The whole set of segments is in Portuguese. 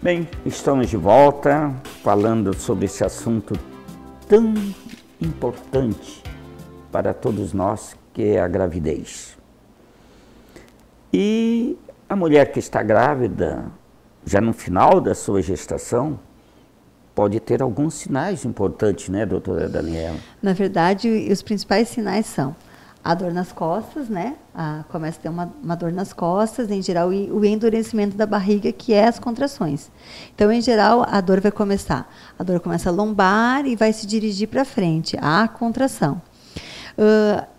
Bem, estamos de volta falando sobre esse assunto tão importante para todos nós, que é a gravidez. E a mulher que está grávida, já no final da sua gestação, pode ter alguns sinais importantes, né, doutora Daniela? Na verdade, os principais sinais são a dor nas costas, né? Começa a ter uma dor nas costas, em geral, e o endurecimento da barriga, que é as contrações. Então, em geral, a dor vai começar. A dor começa a lombar e vai se dirigir para frente, a contração.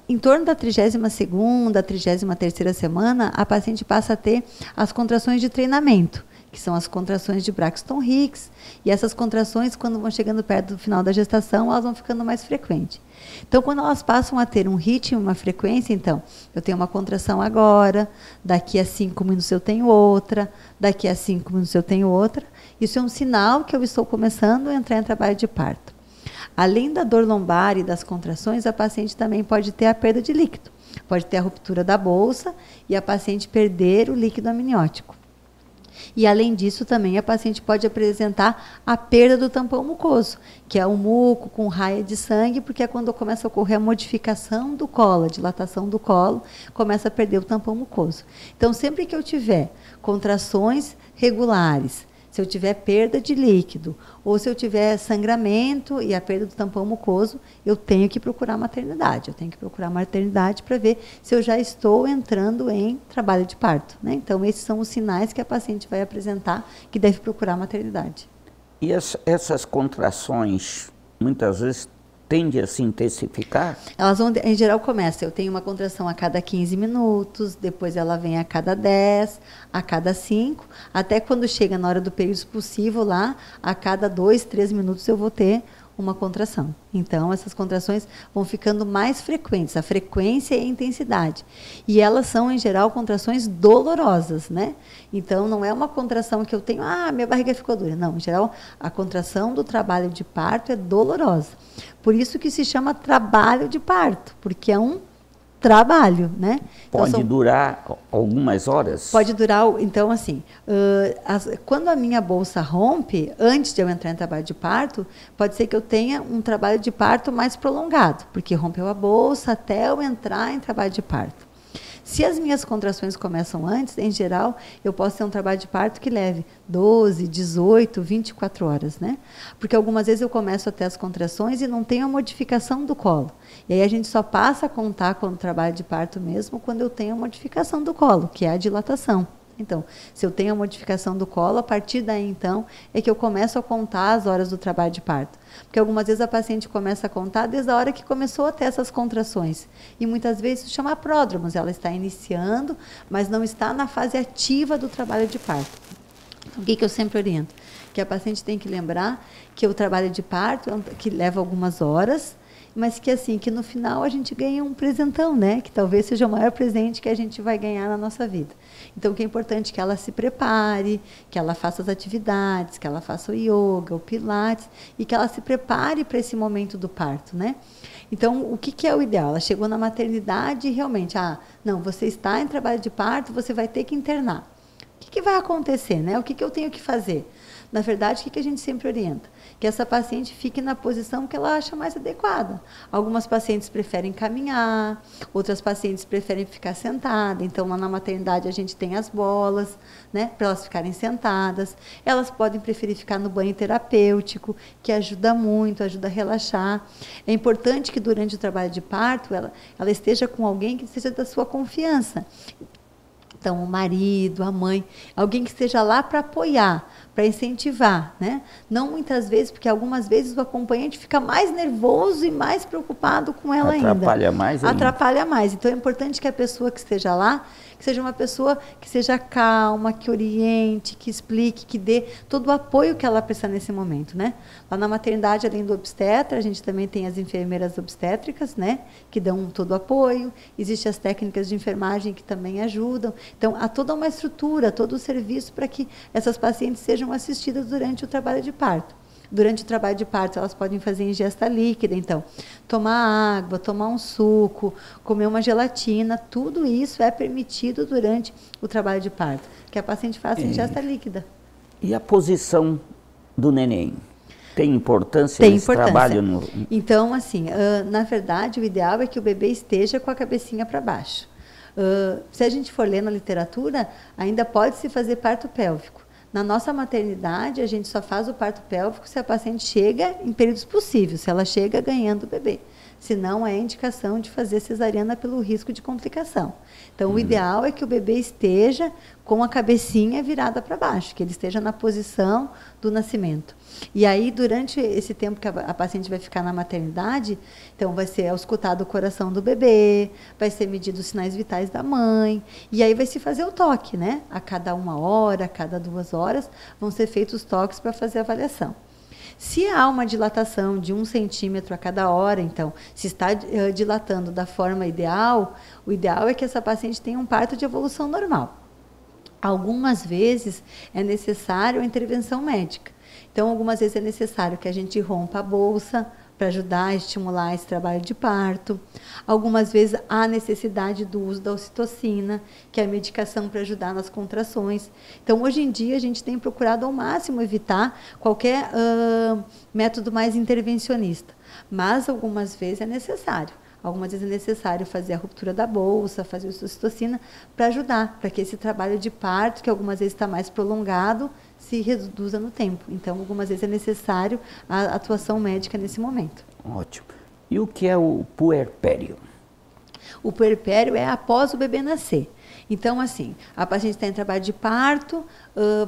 Em torno da 32ª, 33ª semana, a paciente passa a ter as contrações de treinamento, que são as contrações de Braxton Hicks, e essas contrações, quando vão chegando perto do final da gestação, elas vão ficando mais frequentes. Então, quando elas passam a ter um ritmo, uma frequência, então, eu tenho uma contração agora, daqui a 5 minutos eu tenho outra, daqui a 5 minutos eu tenho outra, isso é um sinal que eu estou começando a entrar em trabalho de parto. Além da dor lombar e das contrações, a paciente também pode ter a perda de líquido, pode ter a ruptura da bolsa e a paciente perder o líquido amniótico. E, além disso, também a paciente pode apresentar a perda do tampão mucoso, que é o muco com raia de sangue, porque é quando começa a ocorrer a modificação do colo, a dilatação do colo, começa a perder o tampão mucoso. Então, sempre que eu tiver contrações regulares, se eu tiver perda de líquido, ou se eu tiver sangramento e a perda do tampão mucoso, eu tenho que procurar maternidade. Eu tenho que procurar maternidade para ver se eu já estou entrando em trabalho de parto, né? Então, esses são os sinais que a paciente vai apresentar que deve procurar maternidade. E essas contrações, muitas vezes, tendem a se intensificar? Elas vão, em geral, começam. Eu tenho uma contração a cada 15 minutos, depois ela vem a cada 10, a cada 5, até quando chega na hora do período expulsivo lá, a cada 2, 3 minutos eu vou ter uma contração. Então, essas contrações vão ficando mais frequentes, a frequência e a intensidade. E elas são, em geral, contrações dolorosas, né? Então, não é uma contração que eu tenho, minha barriga ficou dura. Não, em geral, a contração do trabalho de parto é dolorosa. Por isso que se chama trabalho de parto, porque é um trabalho, né? Pode durar algumas horas? Pode durar, então, assim, quando a minha bolsa rompe, antes de eu entrar em trabalho de parto, pode ser que eu tenha um trabalho de parto mais prolongado, porque rompeu a bolsa até eu entrar em trabalho de parto. Se as minhas contrações começam antes, em geral, eu posso ter um trabalho de parto que leve 12, 18, 24 horas, né? Porque algumas vezes eu começo a ter as contrações e não tenho a modificação do colo. E aí a gente só passa a contar com o trabalho de parto mesmo quando eu tenho a modificação do colo, que é a dilatação. Então, se eu tenho a modificação do colo, a partir daí, então, é que eu começo a contar as horas do trabalho de parto. Porque algumas vezes a paciente começa a contar desde a hora que começou a ter essas contrações. E muitas vezes isso chama pródromos. Ela está iniciando, mas não está na fase ativa do trabalho de parto. Então, o que eu sempre oriento? Que a paciente tem que lembrar que o trabalho de parto, que leva algumas horas, mas que assim, que no final a gente ganha um presentão, né? Que talvez seja o maior presente que a gente vai ganhar na nossa vida. Então, o que é importante é que ela se prepare, que ela faça as atividades, que ela faça o yoga, o pilates, e que ela se prepare para esse momento do parto, né? Então, o que é o ideal? Ela chegou na maternidade e realmente, não, você está em trabalho de parto, você vai ter que internar. O que vai acontecer, né? O que eu tenho que fazer? Na verdade, o que a gente sempre orienta? Que essa paciente fique na posição que ela acha mais adequada. Algumas pacientes preferem caminhar, outras pacientes preferem ficar sentada. Então, lá na maternidade, a gente tem as bolas, né, para elas ficarem sentadas. Elas podem preferir ficar no banho terapêutico, que ajuda muito, ajuda a relaxar. É importante que, durante o trabalho de parto, ela esteja com alguém que seja da sua confiança. Então, o marido, a mãe, alguém que esteja lá para apoiar, para incentivar, né? Não muitas vezes, porque algumas vezes o acompanhante fica mais nervoso e mais preocupado com ela ainda. Atrapalha mais ainda. Atrapalha mais. Então, é importante que a pessoa que esteja lá, que seja uma pessoa que seja calma, que oriente, que explique, que dê todo o apoio que ela precisa nesse momento, né? Lá na maternidade, além do obstetra, a gente também tem as enfermeiras obstétricas, né? Que dão todo o apoio. Existem as técnicas de enfermagem que também ajudam. Então, há toda uma estrutura, todo o serviço para que essas pacientes sejam assistidas durante o trabalho de parto. Durante o trabalho de parto, elas podem fazer ingesta líquida, então, tomar água, tomar um suco, comer uma gelatina, tudo isso é permitido durante o trabalho de parto, que a paciente faça ingesta líquida. E a posição do neném? Tem importância Tem nesse importância. trabalho? No... Então, assim, na verdade, o ideal é que o bebê esteja com a cabecinha para baixo. Se a gente for ler na literatura, ainda pode se fazer parto pélvico. Na nossa maternidade, a gente só faz o parto pélvico se a paciente chega em períodos possíveis, se ela chega ganhando o bebê. Senão, é indicação de fazer cesariana pelo risco de complicação. Então, o ideal é que o bebê esteja com a cabecinha virada para baixo, que ele esteja na posição do nascimento. E aí, durante esse tempo que a paciente vai ficar na maternidade, então vai ser auscultado o coração do bebê, vai ser medido os sinais vitais da mãe, e aí vai se fazer o toque, né? A cada 1 hora, a cada 2 horas, vão ser feitos os toques para fazer a avaliação. Se há uma dilatação de 1 centímetro a cada hora, então, se está dilatando da forma ideal, o ideal é que essa paciente tenha um parto de evolução normal. Algumas vezes é necessário a intervenção médica. Então, algumas vezes é necessário que a gente rompa a bolsa para ajudar a estimular esse trabalho de parto. Algumas vezes há necessidade do uso da ocitocina, que é a medicação para ajudar nas contrações. Então, hoje em dia, a gente tem procurado ao máximo evitar qualquer método mais intervencionista. Mas, algumas vezes é necessário. Algumas vezes é necessário fazer a ruptura da bolsa, fazer a ocitocina, para ajudar, para que esse trabalho de parto, que algumas vezes está mais prolongado, se reduza no tempo. Então, algumas vezes é necessário a atuação médica nesse momento. Ótimo. E o que é o puerpério? O puerpério é após o bebê nascer. Então, assim, a paciente está em trabalho de parto,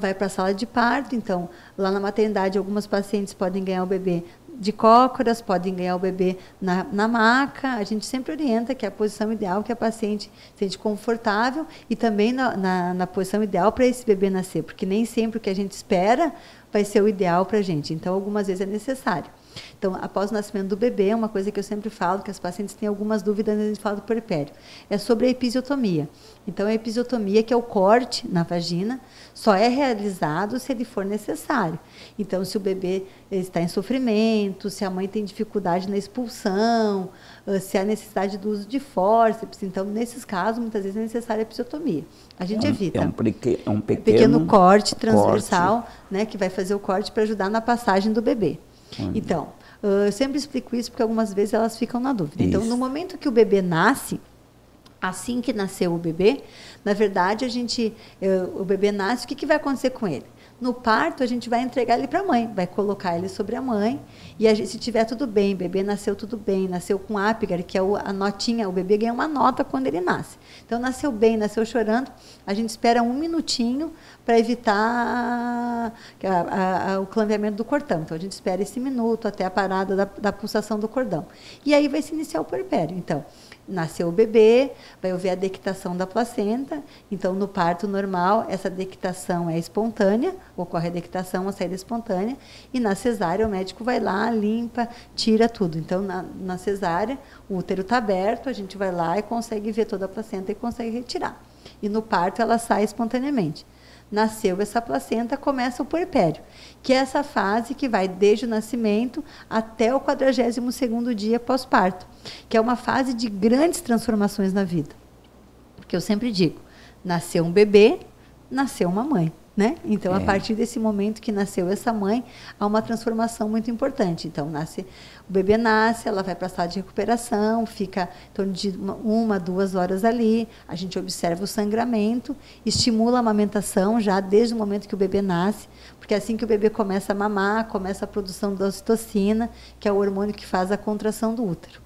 vai para a sala de parto. Então, lá na maternidade, algumas pacientes podem ganhar o bebê de cócoras, podem ganhar o bebê na maca. A gente sempre orienta que é a posição ideal que a paciente se sente confortável e também na posição ideal para esse bebê nascer, porque nem sempre o que a gente espera vai ser o ideal para a gente. Então, algumas vezes é necessário. Então, após o nascimento do bebê, uma coisa que eu sempre falo, que as pacientes têm algumas dúvidas quando a gente fala do puerpério, é sobre a episiotomia. Então, a episiotomia, que é o corte na vagina, só é realizado se ele for necessário. Então, se o bebê está em sofrimento, se a mãe tem dificuldade na expulsão, se há necessidade do uso de fórceps, então, nesses casos, muitas vezes é necessária a episiotomia. A gente evita. É um pequeno corte transversal, né, que vai fazer o corte para ajudar na passagem do bebê. Então, eu sempre explico isso porque algumas vezes elas ficam na dúvida. Então, no momento que o bebê nasce, assim que nasceu o bebê, na verdade, o bebê nasce, o que vai acontecer com ele? No parto, a gente vai entregar ele para a mãe, vai colocar ele sobre a mãe, e se tiver tudo bem, bebê nasceu tudo bem, nasceu com Apgar, que é a notinha, o bebê ganha uma nota quando ele nasce. Então, nasceu bem, nasceu chorando, a gente espera 1 minutinho para evitar o clambeamento do cordão. Então, a gente espera esse minuto até a parada da pulsação do cordão. E aí vai se iniciar o puerpério. Então, nasceu o bebê, vai haver a dequitação da placenta. Então, no parto normal, essa dequitação é espontânea, ocorre a dequitação, a saída espontânea, e na cesárea o médico vai lá, limpa, tira tudo. Então, na cesárea, o útero está aberto, a gente vai lá e consegue ver toda a placenta e consegue retirar. E no parto ela sai espontaneamente. Nasceu essa placenta, começa o puerpério, que é essa fase que vai desde o nascimento até o 42º dia pós-parto, que é uma fase de grandes transformações na vida. Porque eu sempre digo, nasceu um bebê, nasceu uma mãe. Né? Então, a partir desse momento que nasceu essa mãe, há uma transformação muito importante. Então, o bebê nasce, ela vai para a sala de recuperação, fica em torno de 1, 2 horas ali, a gente observa o sangramento, estimula a amamentação já desde o momento que o bebê nasce, porque assim que o bebê começa a mamar, começa a produção da ocitocina, que é o hormônio que faz a contração do útero.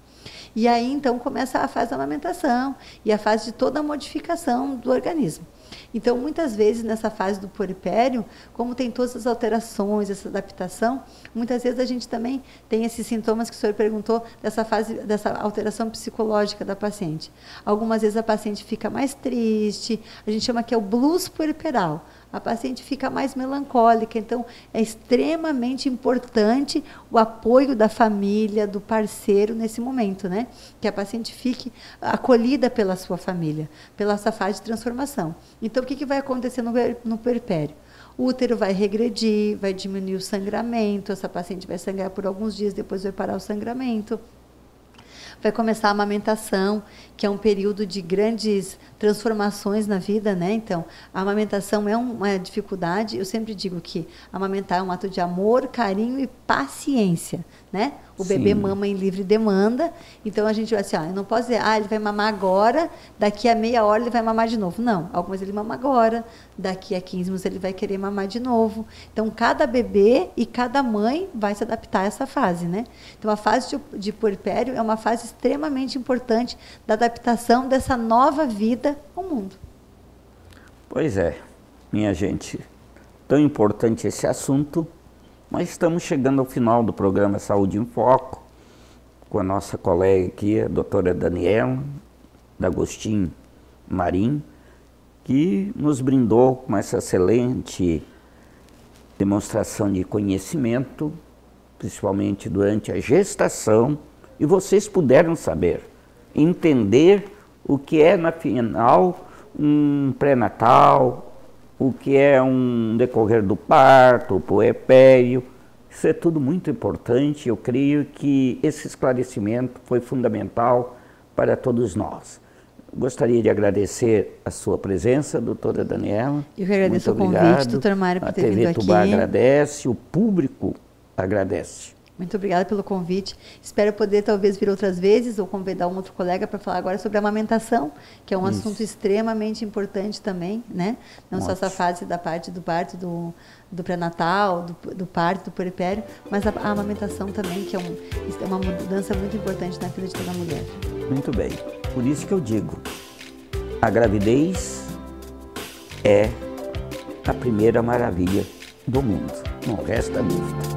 E aí, então, começa a fase da amamentação e a fase de toda a modificação do organismo. Então, muitas vezes, nessa fase do puerpério, como tem todas as alterações, essa adaptação, muitas vezes a gente também tem esses sintomas que o senhor perguntou, dessa alteração psicológica da paciente. Algumas vezes a paciente fica mais triste, a gente chama que é o blues puerperal. A paciente fica mais melancólica, então é extremamente importante o apoio da família, do parceiro nesse momento, né? Que a paciente fique acolhida pela sua família, pela essa fase de transformação. Então, o que vai acontecer no puerpério? O útero vai regredir, vai diminuir o sangramento, essa paciente vai sangrar por alguns dias, depois vai parar o sangramento. vai começar a amamentação, que é um período de grandes transformações na vida, né? Então, a amamentação é uma dificuldade. Eu sempre digo que amamentar é um ato de amor, carinho e paciência, né? O bebê mama em livre demanda, então a gente vai assim, eu não posso dizer, ele vai mamar agora, daqui a meia hora ele vai mamar de novo. Não, algumas ele mama agora, daqui a 15 minutos ele vai querer mamar de novo. Então, cada bebê e cada mãe vai se adaptar a essa fase, né? Então, a fase de puerpério é uma fase extremamente importante da adaptação dessa nova vida ao mundo. Pois é, minha gente, tão importante esse assunto. Mas estamos chegando ao final do programa Saúde em Foco, com a nossa colega aqui, a doutora Daniela D'Agostin Marim, que nos brindou com essa excelente demonstração de conhecimento, principalmente durante a gestação, e vocês puderam saber, entender o que é, na final, um pré-natal, o que é um decorrer do parto, o puerpério. Isso é tudo muito importante. Eu creio que esse esclarecimento foi fundamental para todos nós. Gostaria de agradecer a sua presença, doutora Daniela. Eu que agradeço o convite, doutora Mária, por ter vindo aqui. A TV Tubá agradece, o público agradece. Muito obrigada pelo convite. Espero poder talvez vir outras vezes ou convidar um outro colega para falar agora sobre a amamentação, que é um assunto extremamente importante também, né? Não só essa fase da parte do parto, do pré-natal, do parto, do puerpério, mas a amamentação também, que é uma mudança muito importante na vida de toda mulher. Muito bem. Por isso que eu digo, a gravidez é a primeira maravilha do mundo. Não resta dúvida.